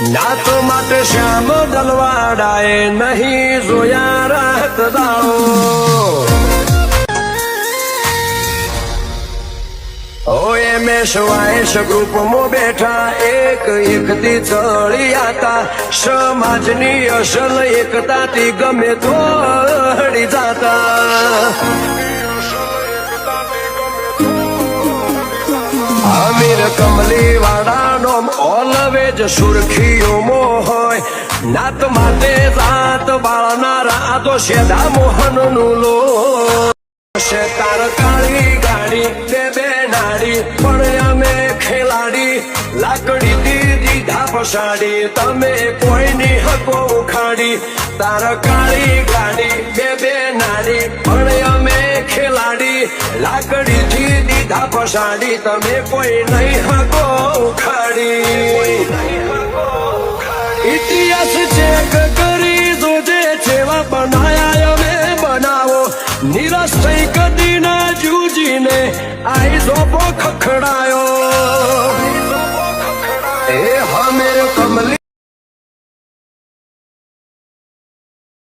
નાત માટે શ્યામ દલવાડાએ નહીં જોયા રાત દાડો ઓએ મેં સવાયશ ગ્રુપમાં બેઠા એક એકથી ચડિયાતા સમાજની અસલ એકતાથી ગમે તો હળી જાતા અમીર કમલી વાળાનો ઓલવેજ સુરખીઓમાં હોય નાત માટે જાત બાળનારા તો સેદા મોહન નું લો તાર કાળી ગાડી બે નાડી પણ અમે ખેલાડી લાકડી દીધા પસાડી તમે કોઈની હકો ઉખાડી તાર કાળી ગાડી બે નાડી પણ અમે ખેલાડી લાકડી દીધા પસાડી તમે કોઈ નહીં હકો ઉખાડી ઇતિહાસ ચેક કરી જોજે જેવા બનાયા અમે બનાવો નિરાશ થઈ કદી ના જૂજીને આઈ ધોપો ખખડાયો એ હમે કમલી